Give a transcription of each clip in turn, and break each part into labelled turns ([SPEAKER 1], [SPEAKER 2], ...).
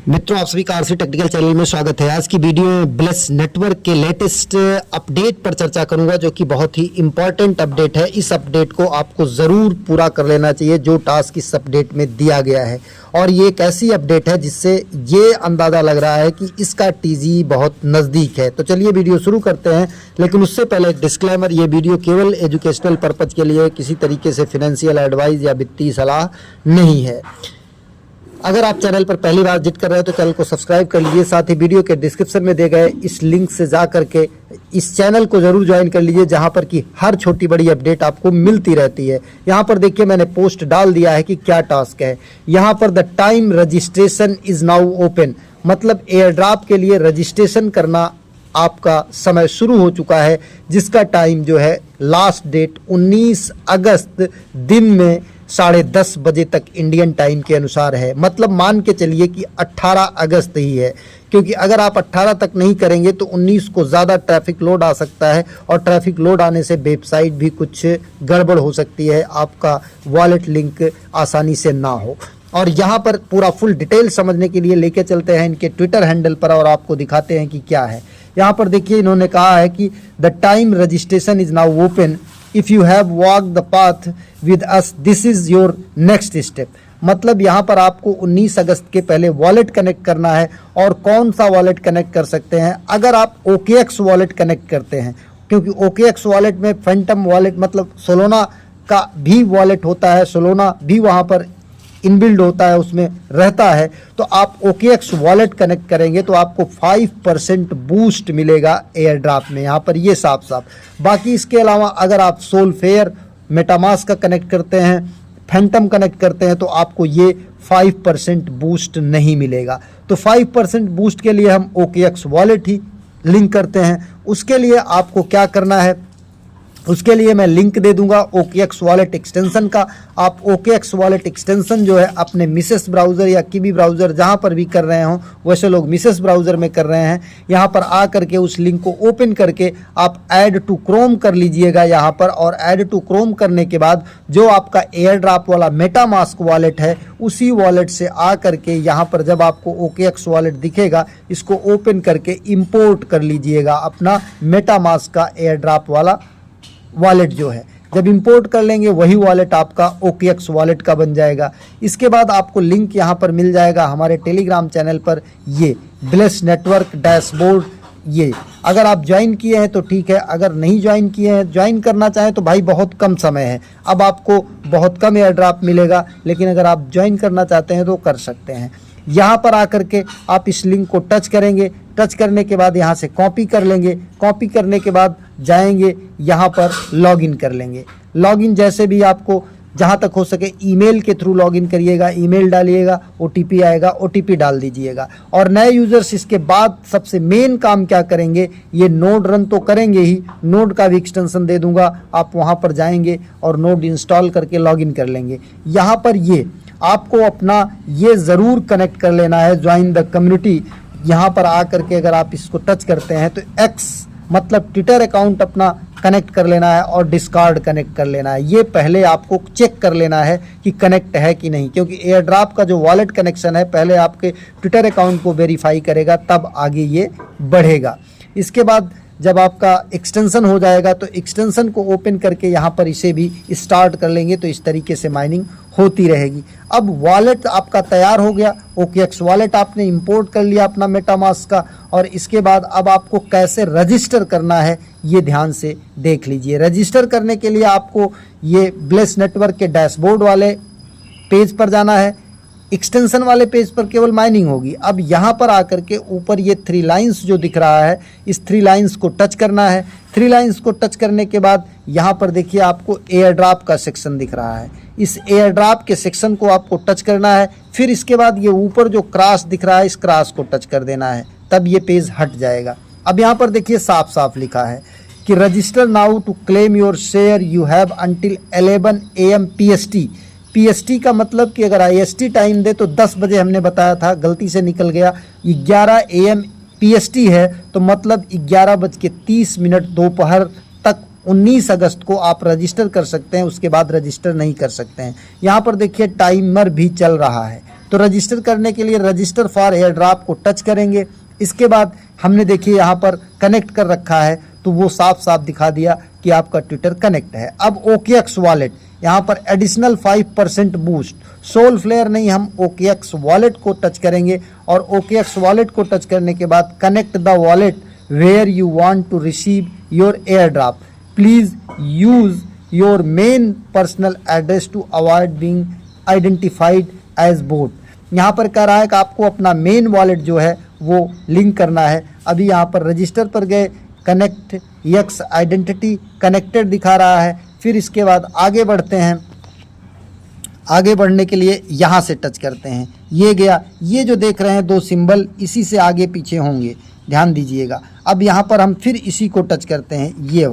[SPEAKER 1] मित्रों, आप सभी का आरसी टेक्निकल चैनल में स्वागत है। आज की वीडियो में ब्लेस नेटवर्क के लेटेस्ट अपडेट पर चर्चा करूंगा, जो कि बहुत ही इंपॉर्टेंट अपडेट है। इस अपडेट को आपको ज़रूर पूरा कर लेना चाहिए, जो टास्क इस अपडेट में दिया गया है। और ये एक ऐसी अपडेट है जिससे ये अंदाज़ा लग रहा है कि इसका टीजी बहुत नज़दीक है। तो चलिए वीडियो शुरू करते हैं, लेकिन उससे पहले एक डिस्क्लेमर, ये वीडियो केवल एजुकेशनल पर्पज़ के लिए, किसी तरीके से फिनेंशियल एडवाइस या वित्तीय सलाह नहीं है। अगर आप चैनल पर पहली बार विजिट कर रहे हो तो चैनल को सब्सक्राइब कर लीजिए। साथ ही वीडियो के डिस्क्रिप्शन में दिए गए इस लिंक से जा करके इस चैनल को ज़रूर ज्वाइन कर लीजिए, जहां पर कि हर छोटी बड़ी अपडेट आपको मिलती रहती है। यहां पर देखिए, मैंने पोस्ट डाल दिया है कि क्या टास्क है। यहां पर the time registration is now open, मतलब एयर ड्रॉप के लिए रजिस्ट्रेशन करना आपका समय शुरू हो चुका है, जिसका टाइम जो है लास्ट डेट 19 अगस्त दिन में 10:30 बजे तक इंडियन टाइम के अनुसार है। मतलब मान के चलिए कि 18 अगस्त ही है, क्योंकि अगर आप 18 तक नहीं करेंगे तो 19 को ज़्यादा ट्रैफिक लोड आ सकता है, और ट्रैफिक लोड आने से वेबसाइट भी कुछ गड़बड़ हो सकती है, आपका वॉलेट लिंक आसानी से ना हो। और यहाँ पर पूरा फुल डिटेल समझने के लिए लेके चलते हैं इनके ट्विटर हैंडल पर और आपको दिखाते हैं कि क्या है। यहाँ पर देखिए, इन्होंने कहा है कि the time registration is now open, if you have walk the path with us this is your next step. मतलब यहाँ पर आपको 19 अगस्त के पहले वॉलेट कनेक्ट करना है। और कौन सा वॉलेट कनेक्ट कर सकते हैं? अगर आप OKX वॉलेट कनेक्ट करते हैं, क्योंकि OKX वॉलेट में फैंटम वॉलेट मतलब सोलोना का भी वॉलेट होता है, सोलोना भी वहाँ पर इनबिल्ड होता है, उसमें रहता है। तो आप OKX वॉलेट कनेक्ट करेंगे तो आपको 5% बूस्ट मिलेगा एयर ड्रॉप में, यहाँ पर ये साफ साफ। बाकी इसके अलावा अगर आप सोलफेयर, मेटामास्क का कनेक्ट करते हैं, फैंटम कनेक्ट करते हैं, तो आपको ये 5% बूस्ट नहीं मिलेगा। तो 5% बूस्ट के लिए हम OKX वॉलेट ही लिंक करते हैं। उसके लिए आपको क्या करना है, उसके लिए मैं लिंक दे दूंगा OKX वॉलेट एक्सटेंशन का। आप OKX वॉलेट एक्सटेंशन जो है अपने मिसेस ब्राउज़र या किवी ब्राउज़र जहां पर भी कर रहे हों, वैसे लोग मिसेस ब्राउज़र में कर रहे हैं, यहां पर आ करके उस लिंक को ओपन करके आप ऐड टू क्रोम कर लीजिएगा यहां पर। और ऐड टू क्रोम करने के बाद जो आपका एयर ड्रॉप वाला मेटामास्क वॉलेट है, उसी वॉलेट से आ करके यहाँ पर जब आपको OKX वॉलेट दिखेगा, इसको ओपन करके इंपोर्ट कर लीजिएगा अपना मेटामास्क का एयर ड्रॉप वाला वॉलेट जो है। जब इंपोर्ट कर लेंगे वही वॉलेट आपका OKX वॉलेट का बन जाएगा। इसके बाद आपको लिंक यहाँ पर मिल जाएगा हमारे टेलीग्राम चैनल पर, ये ब्लेस नेटवर्क डैशबोर्ड। ये अगर आप ज्वाइन किए हैं तो ठीक है, अगर नहीं ज्वाइन किए हैं, ज्वाइन करना चाहें तो भाई बहुत कम समय है, अब आपको बहुत कम एयर ड्रॉप मिलेगा, लेकिन अगर आप ज्वाइन करना चाहते हैं तो कर सकते हैं। यहाँ पर आकर के आप इस लिंक को टच करेंगे, टच करने के बाद यहाँ से कॉपी कर लेंगे, कॉपी करने के बाद जाएंगे यहाँ पर लॉगिन कर लेंगे। लॉगिन जैसे भी आपको जहाँ तक हो सके ईमेल के थ्रू लॉगिन करिएगा, ईमेल डालिएगा, OTP आएगा, OTP डाल दीजिएगा। और नए यूज़र्स इसके बाद सबसे मेन काम क्या करेंगे, ये नोड रन तो करेंगे ही, नोड का भी एक्सटेंशन दे दूंगा, आप वहाँ पर जाएंगे और नोड इंस्टॉल करके लॉगिन कर लेंगे। यहाँ पर ये आपको अपना ये ज़रूर कनेक्ट कर लेना है, ज्वाइन द कम्युनिटी। यहाँ पर आकर के अगर आप इसको टच करते हैं तो X मतलब ट्विटर अकाउंट अपना कनेक्ट कर लेना है और डिस्कार्ड कनेक्ट कर लेना है। ये पहले आपको चेक कर लेना है कि कनेक्ट है कि नहीं, क्योंकि एयर ड्रॉप का जो वॉलेट कनेक्शन है पहले आपके ट्विटर अकाउंट को वेरीफाई करेगा, तब आगे ये बढ़ेगा। इसके बाद जब आपका एक्सटेंशन हो जाएगा तो एक्सटेंशन को ओपन करके यहाँ पर इसे भी स्टार्ट कर लेंगे, तो इस तरीके से माइनिंग होती रहेगी। अब वॉलेट आपका तैयार हो गया, OKX वॉलेट आपने इंपोर्ट कर लिया अपना मेटामास्क का। और इसके बाद अब आपको कैसे रजिस्टर करना है ये ध्यान से देख लीजिए। रजिस्टर करने के लिए आपको ये ब्लेस नेटवर्क के डैशबोर्ड वाले पेज पर जाना है। एक्सटेंशन वाले पेज पर केवल माइनिंग होगी। अब यहाँ पर आकर के ऊपर ये 3 लाइंस जो दिख रहा है, इस 3 लाइंस को टच करना है। 3 लाइंस को टच करने के बाद यहाँ पर देखिए आपको एयर ड्रॉप का सेक्शन दिख रहा है, इस एयर ड्रॉप के सेक्शन को आपको टच करना है। फिर इसके बाद ये ऊपर जो क्रॉस दिख रहा है, इस क्रॉस को टच कर देना है, तब ये पेज हट जाएगा। अब यहाँ पर देखिए साफ साफ लिखा है कि register now to claim your share, you have until 11 AM PST। PST का मतलब कि अगर IST टाइम दे तो 10 बजे हमने बताया था, गलती से निकल गया, 11 AM PST है, तो मतलब 11:30 दोपहर तक 19 अगस्त को आप रजिस्टर कर सकते हैं। उसके बाद रजिस्टर नहीं कर सकते हैं। यहाँ पर देखिए टाइमर भी चल रहा है, तो रजिस्टर करने के लिए रजिस्टर फॉर एयर ड्रॉप को टच करेंगे। इसके बाद हमने देखिए यहाँ पर कनेक्ट कर रखा है, तो वो साफ साफ दिखा दिया कि आपका ट्विटर कनेक्ट है। अब OKX वॉलेट, यहाँ पर एडिशनल 5% बूस्ट, सोल फ्लेयर नहीं, हम OKX वॉलेट को टच करेंगे और OKX वॉलेट को टच करने के बाद connect the wallet where you want to receive your airdrop, please use your main personal address to avoid being identified as bot. यहाँ पर कह रहा है कि आपको अपना मेन वॉलेट जो है वो लिंक करना है। अभी यहाँ पर रजिस्टर पर गए, कनेक्ट यक्स आइडेंटिटी कनेक्टेड दिखा रहा है। फिर इसके बाद आगे बढ़ते हैं, आगे बढ़ने के लिए यहाँ से टच करते हैं, ये गया। ये जो देख रहे हैं 2 सिंबल, इसी से आगे पीछे होंगे, ध्यान दीजिएगा। अब यहाँ पर हम फिर इसी को टच करते हैं, ये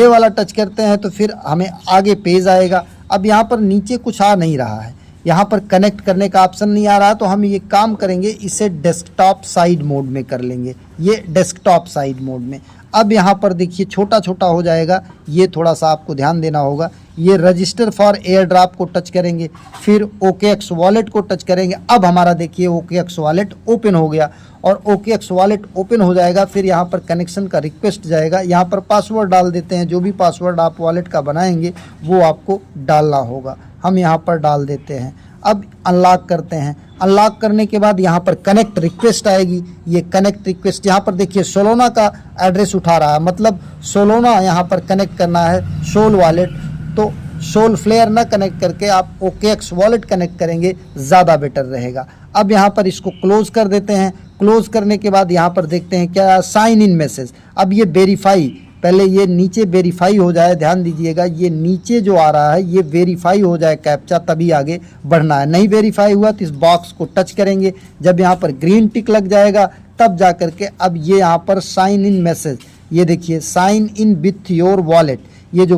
[SPEAKER 1] वाला टच करते हैं तो फिर हमें आगे पेज आएगा। अब यहाँ पर नीचे कुछ आ नहीं रहा है, यहाँ पर कनेक्ट करने का ऑप्शन नहीं आ रहा, तो हम ये काम करेंगे, इसे डेस्कटॉप साइड मोड में कर लेंगे, ये डेस्कटॉप साइड मोड में। अब यहाँ पर देखिए छोटा छोटा हो जाएगा, ये थोड़ा सा आपको ध्यान देना होगा। ये रजिस्टर फॉर एयर ड्रॉप को टच करेंगे, फिर OKX वॉलेट को टच करेंगे। अब हमारा देखिए OKX वॉलेट ओपन हो गया और OKX वॉलेट ओपन हो जाएगा। फिर यहाँ पर कनेक्शन का रिक्वेस्ट जाएगा, यहाँ पर पासवर्ड डाल देते हैं, जो भी पासवर्ड आप वॉलेट का बनाएंगे वो आपको डालना होगा, हम यहाँ पर डाल देते हैं। अब अनलॉक करते हैं, अनलॉक करने के बाद यहाँ पर कनेक्ट रिक्वेस्ट आएगी। ये कनेक्ट रिक्वेस्ट यहाँ पर देखिए सोलोना का एड्रेस उठा रहा है, मतलब सोलोना यहाँ पर कनेक्ट करना है, सोल वॉलेट। तो सोल फ्लेयर ना कनेक्ट करके आप OKX वॉलेट कनेक्ट करेंगे, ज़्यादा बेटर रहेगा। अब यहाँ पर इसको क्लोज कर देते हैं। क्लोज करने के बाद यहाँ पर देखते हैं क्या, साइन इन मैसेज। अब ये वेरीफाई, पहले ये नीचे वेरीफाई हो जाए, ध्यान दीजिएगा, ये नीचे जो आ रहा है ये वेरीफाई हो जाए कैप्चा, तभी आगे बढ़ना है। नहीं वेरीफाई हुआ तो इस बॉक्स को टच करेंगे, जब यहाँ पर ग्रीन टिक लग जाएगा तब जा करके अब ये यहाँ पर साइन इन मैसेज, ये देखिए sign in with your wallet, ये जो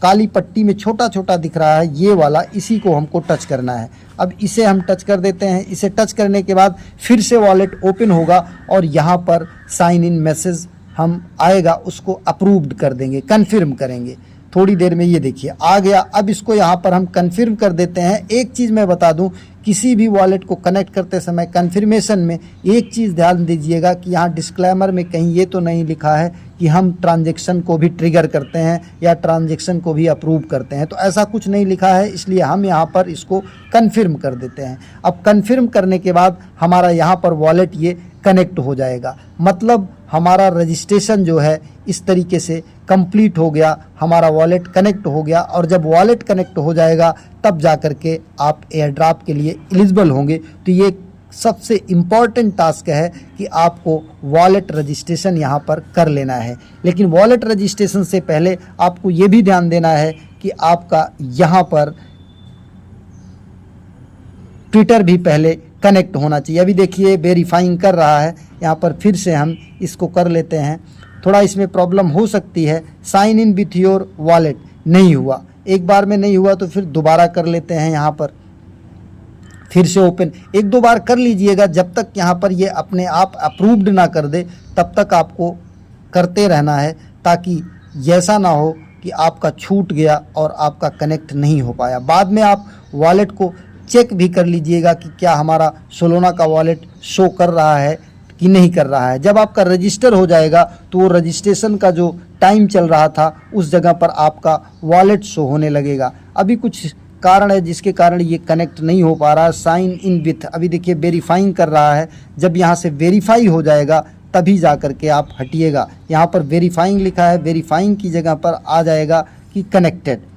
[SPEAKER 1] काली पट्टी में छोटा छोटा दिख रहा है ये वाला, इसी को हमको टच करना है। अब इसे हम टच कर देते हैं। इसे टच करने के बाद फिर से वॉलेट ओपन होगा और यहाँ पर साइन इन मैसेज हम आएगा, उसको अप्रूव्ड कर देंगे, कन्फर्म करेंगे। थोड़ी देर में ये देखिए आ गया। अब इसको यहाँ पर हम कन्फर्म कर देते हैं। एक चीज़ मैं बता दूं, किसी भी वॉलेट को कनेक्ट करते समय कन्फर्मेशन में एक चीज़ ध्यान दीजिएगा कि यहाँ डिस्क्लेमर में कहीं ये तो नहीं लिखा है कि हम ट्रांजैक्शन को भी ट्रिगर करते हैं या ट्रांजैक्शन को भी अप्रूव करते हैं, तो ऐसा कुछ नहीं लिखा है, इसलिए हम यहाँ पर इसको कन्फर्म कर देते हैं। अब कन्फर्म करने के बाद हमारा यहाँ पर वॉलेट ये कनेक्ट हो जाएगा, मतलब हमारा रजिस्ट्रेशन जो है इस तरीके से कंप्लीट हो गया, हमारा वॉलेट कनेक्ट हो गया। और जब वॉलेट कनेक्ट हो जाएगा तब जा कर के आप एयर ड्रॉप के लिए एलिजिबल होंगे। तो ये सबसे इम्पॉर्टेंट टास्क है कि आपको वॉलेट रजिस्ट्रेशन यहाँ पर कर लेना है। लेकिन वॉलेट रजिस्ट्रेशन से पहले आपको ये भी ध्यान देना है कि आपका यहाँ पर ट्विटर भी पहले कनेक्ट होना चाहिए। अभी देखिए वेरीफाइंग कर रहा है, यहाँ पर फिर से हम इसको कर लेते हैं। थोड़ा इसमें प्रॉब्लम हो सकती है, sign in with your wallet नहीं हुआ, एक बार में नहीं हुआ तो फिर दोबारा कर लेते हैं। यहाँ पर फिर से ओपन, 1-2 बार कर लीजिएगा, जब तक यहाँ पर ये अपने आप अप्रूव्ड ना कर दे तब तक आपको करते रहना है, ताकि ऐसा ना हो कि आपका छूट गया और आपका कनेक्ट नहीं हो पाया। बाद में आप वॉलेट को चेक भी कर लीजिएगा कि क्या हमारा सोलोना का वॉलेट शो कर रहा है कि नहीं कर रहा है। जब आपका रजिस्टर हो जाएगा तो वो रजिस्ट्रेशन का जो टाइम चल रहा था उस जगह पर आपका वॉलेट शो होने लगेगा। अभी कुछ कारण है जिसके कारण ये कनेक्ट नहीं हो पा रहा है। साइन इन विथ, अभी देखिए वेरीफाइंग कर रहा है, जब यहाँ से वेरीफाई हो जाएगा तभी जा कर के आप हटिएगा। यहाँ पर वेरीफाइंग लिखा है, वेरीफाइंग की जगह पर आ जाएगा कि कनेक्टेड।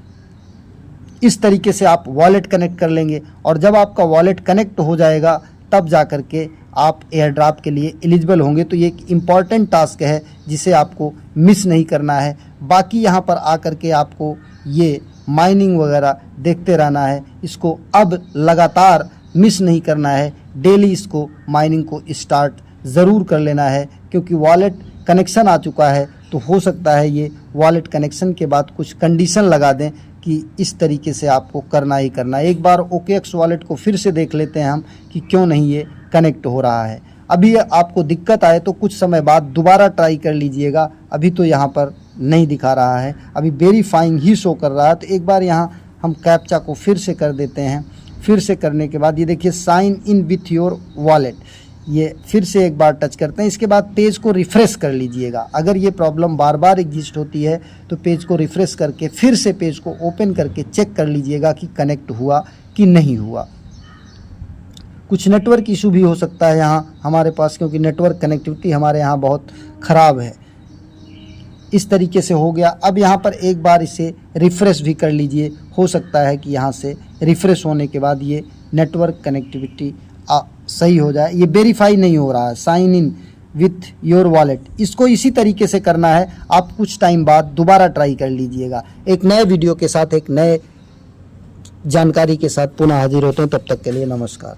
[SPEAKER 1] इस तरीके से आप वॉलेट कनेक्ट कर लेंगे और जब आपका वॉलेट कनेक्ट हो जाएगा तब जा कर के आप एयर ड्रॉप के लिए एलिजिबल होंगे। तो ये एक इम्पॉर्टेंट टास्क है जिसे आपको मिस नहीं करना है। बाकी यहाँ पर आकर के आपको ये माइनिंग वगैरह देखते रहना है, इसको अब लगातार मिस नहीं करना है, डेली इसको माइनिंग को स्टार्ट ज़रूर कर लेना है, क्योंकि वॉलेट कनेक्शन आ चुका है। तो हो सकता है ये वॉलेट कनेक्शन के बाद कुछ कंडीशन लगा दें कि इस तरीके से आपको करना ही करना है। एक बार OKX वॉलेट को फिर से देख लेते हैं हम कि क्यों नहीं ये कनेक्ट हो रहा है। अभी आपको दिक्कत आए तो कुछ समय बाद दोबारा ट्राई कर लीजिएगा। अभी तो यहाँ पर नहीं दिखा रहा है, अभी वेरीफाइंग ही शो कर रहा है। तो एक बार यहाँ हम कैप्चा को फिर से कर देते हैं, फिर से करने के बाद ये देखिए sign in with your wallet, ये फिर से एक बार टच करते हैं। इसके बाद पेज को रिफ़्रेश कर लीजिएगा। अगर ये प्रॉब्लम बार बार एग्जिस्ट होती है तो पेज को रिफ़्रेश करके फिर से पेज को ओपन करके चेक कर लीजिएगा कि कनेक्ट हुआ कि नहीं हुआ। कुछ नेटवर्क इशू भी हो सकता है यहाँ हमारे पास, क्योंकि नेटवर्क कनेक्टिविटी हमारे यहाँ बहुत ख़राब है। इस तरीके से हो गया। अब यहाँ पर एक बार इसे रिफ़्रेश भी कर लीजिए, हो सकता है कि यहाँ से रिफ़्रेश होने के बाद ये नेटवर्क कनेक्टिविटी सही हो जाए। ये वेरीफाई नहीं हो रहा है, sign in with your wallet. इसको इसी तरीके से करना है। आप कुछ टाइम बाद दोबारा ट्राई कर लीजिएगा। एक नए वीडियो के साथ, एक नए जानकारी के साथ पुनः हाजिर होते हैं। तब तक के लिए नमस्कार।